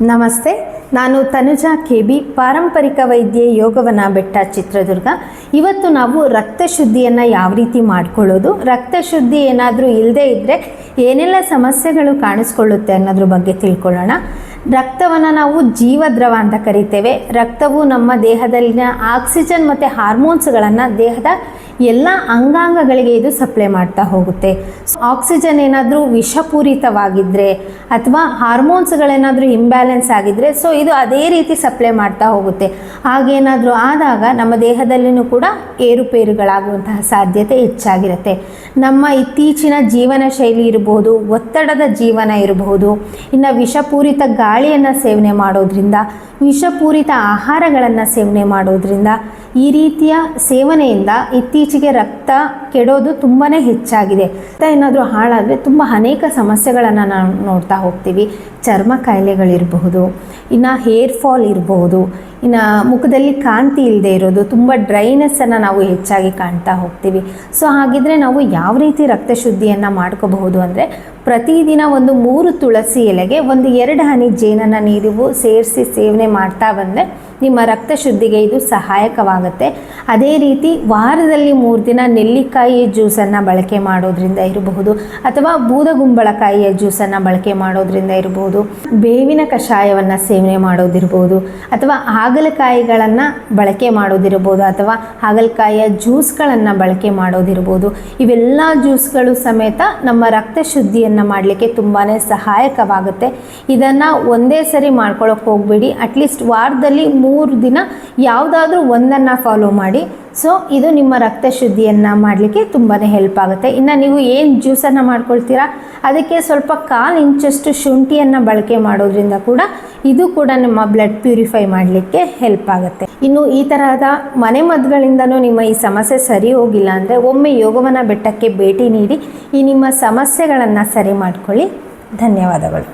ನಮಸ್ತೆ, ನಾನು ತನುಜಾ ಕೆಬಿ, ಪಾರಂಪರಿಕ ವೈದ್ಯೆ, ಯೋಗವನ ಬೆಟ್ಟ, ಚಿತ್ರದುರ್ಗ. ಇವತ್ತು ನಾವು ರಕ್ತ ಶುದ್ಧಿಯನ್ನು ಯಾವ ರೀತಿ ಮಾಡ್ಕೊಳ್ಳೋದು, ರಕ್ತ ಶುದ್ಧಿ ಏನಾದರೂ ಇಲ್ಲದೇ ಇದ್ದರೆ ಏನೆಲ್ಲ ಸಮಸ್ಯೆಗಳು ಕಾಣಿಸ್ಕೊಳ್ಳುತ್ತೆ ಅನ್ನೋದ್ರ ಬಗ್ಗೆ ತಿಳ್ಕೊಳ್ಳೋಣ. ರಕ್ತವನ್ನು ನಾವು ಜೀವದ್ರವ ಅಂತ ಕರಿತೇವೆ. ರಕ್ತವು ನಮ್ಮ ದೇಹದಲ್ಲಿನ ಆಕ್ಸಿಜನ್ ಮತ್ತು ಹಾರ್ಮೋನ್ಸ್ಗಳನ್ನು ದೇಹದ ಎಲ್ಲ ಅಂಗಾಂಗಗಳಿಗೆ ಇದು ಸಪ್ಲೈ ಮಾಡ್ತಾ ಹೋಗುತ್ತೆ. ಆಕ್ಸಿಜನ್ ಏನಾದರೂ ವಿಷಪೂರಿತವಾಗಿದ್ದರೆ ಅಥವಾ ಹಾರ್ಮೋನ್ಸ್ಗಳೇನಾದರೂ ಇಂಬ್ಯಾಲೆನ್ಸ್ ಆಗಿದ್ದರೆ ಇದು ಅದೇ ರೀತಿ ಸಪ್ಲೈ ಮಾಡ್ತಾ ಹೋಗುತ್ತೆ. ಹಾಗೇನಾದರೂ ಆದಾಗ ನಮ್ಮ ದೇಹದಲ್ಲಿನೂ ಕೂಡ ಏರುಪೇರುಗಳಾಗುವಂತಹ ಸಾಧ್ಯತೆ ಹೆಚ್ಚಾಗಿರುತ್ತೆ. ನಮ್ಮ ಇತ್ತೀಚಿನ ಜೀವನ ಶೈಲಿ ಇರಬಹುದು, ಒತ್ತಡದ ಜೀವನ ಇರಬಹುದು, ಇನ್ನು ವಿಷಪೂರಿತ ಗಾಳಿಯನ್ನು ಸೇವನೆ ಮಾಡೋದ್ರಿಂದ, ವಿಷಪೂರಿತ ಆಹಾರಗಳನ್ನು ಸೇವನೆ ಮಾಡೋದ್ರಿಂದ, ಈ ರೀತಿಯ ಸೇವನೆಯಿಂದ ಇತ್ತೀಚೆಗೆ ರಕ್ತ ಕೆಡೋದು ತುಂಬಾ ಹೆಚ್ಚಾಗಿದೆ. ರಕ್ತ ಏನಾದರೂ ಹಾಳಾದರೆ ತುಂಬ ಅನೇಕ ಸಮಸ್ಯೆಗಳನ್ನು ನಾವು ನೋಡ್ತಾ ಹೋಗ್ತೀವಿ. ಚರ್ಮ ಕಾಯಿಲೆಗಳಿರಬಹುದು, ಇನ್ನು ಹೇರ್ ಫಾಲ್ ಇರಬಹುದು, ಇನ್ನು ಮುಖದಲ್ಲಿ ಕಾಂತಿ ಇಲ್ಲದೆ ಇರೋದು, ತುಂಬ ಡ್ರೈನೆಸ್ಸನ್ನು ನಾವು ಹೆಚ್ಚಾಗಿ ಕಾಣ್ತಾ ಹೋಗ್ತೀವಿ. ಹಾಗಿದ್ರೆ ನಾವು ಯಾವ ರೀತಿ ರಕ್ತ ಶುದ್ಧಿಯನ್ನು ಮಾಡ್ಕೋಬಹುದು ಅಂದರೆ, ಪ್ರತಿದಿನ ಒಂದು 3 ತುಳಸಿ ಎಲೆಗೆ 1-2 ಹನಿ ಜೇನನ್ನು ನೀವು ಸೇರಿಸಿ ಸೇವನೆ ಮಾಡ್ತಾ ಬಂದರೆ ನಿಮ್ಮ ರಕ್ತ ಶುದ್ಧಿಗೆ ಇದು ಸಹಾಯಕವಾಗುತ್ತೆ. ಅದೇ ರೀತಿ ವಾರದಲ್ಲಿ 3 ದಿನ ನೆಲ್ಲಿಕಾಯಿಯ ಜ್ಯೂಸನ್ನು ಬಳಕೆ ಮಾಡೋದ್ರಿಂದ ಇರಬಹುದು, ಅಥವಾ ಬೂದಗುಂಬಳಕಾಯಿಯ ಜ್ಯೂಸನ್ನು ಬಳಕೆ ಮಾಡೋದ್ರಿಂದ ಇರಬಹುದು, ಬೇವಿನ ಕಷಾಯವನ್ನು ಸೇವನೆ ಮಾಡೋದಿರ್ಬೋದು, ಅಥವಾ ಹಾಗಲಕಾಯಿಗಳನ್ನು ಬಳಕೆ ಮಾಡೋದಿರ್ಬೋದು, ಅಥವಾ ಹಾಗಲಕಾಯಿಯ ಜ್ಯೂಸ್ಗಳನ್ನು ಬಳಕೆ ಮಾಡೋದಿರ್ಬೋದು. ಇವೆಲ್ಲ ಜ್ಯೂಸ್ಗಳು ಸಮೇತ ನಮ್ಮ ರಕ್ತ ಶುದ್ಧಿಯನ್ನು ಮಾಡಲಿಕ್ಕೆ ತುಂಬಾ ಸಹಾಯಕವಾಗುತ್ತೆ. ಇದನ್ನು ಒಂದೇ ಸರಿ ಮಾಡ್ಕೊಳ್ಳೋಕೆ ಹೋಗಬೇಡಿ. ಅಟ್ಲೀಸ್ಟ್ ವಾರದಲ್ಲಿ 3 ದಿನ ಯಾವುದಾದ್ರೂ ಒಂದನ್ನು ಫಾಲೋ ಮಾಡಿ. ಇದು ನಿಮ್ಮ ರಕ್ತ ಶುದ್ಧಿಯನ್ನು ಮಾಡಲಿಕ್ಕೆ ತುಂಬಾ ಹೆಲ್ಪ್ ಆಗುತ್ತೆ. ಇನ್ನು ನೀವು ಏನು ಜ್ಯೂಸನ್ನು ಮಾಡ್ಕೊಳ್ತೀರಾ ಅದಕ್ಕೆ ಸ್ವಲ್ಪ 1/4 ಇಂಚಷ್ಟು ಶುಂಠಿಯನ್ನು ಬಳಕೆ ಮಾಡೋದ್ರಿಂದ ಕೂಡ ಇದು ಕೂಡ ನಿಮ್ಮ ಬ್ಲಡ್ ಪ್ಯೂರಿಫೈ ಮಾಡಲಿಕ್ಕೆ ಹೆಲ್ಪ್ ಆಗುತ್ತೆ. ಇನ್ನು ಈ ತರಹದ ಮನೆಮದ್ದುಗಳಿಂದನೂ ನಿಮ್ಮ ಈ ಸಮಸ್ಯೆ ಸರಿ ಹೋಗಿಲ್ಲ ಅಂದರೆ ಒಮ್ಮೆ ಯೋಗವನ ಬೆಟ್ಟಕ್ಕೆ ಭೇಟಿ ನೀಡಿ ಈ ನಿಮ್ಮ ಸಮಸ್ಯೆಗಳನ್ನು ಸರಿ ಮಾಡ್ಕೊಳ್ಳಿ. ಧನ್ಯವಾದಗಳು.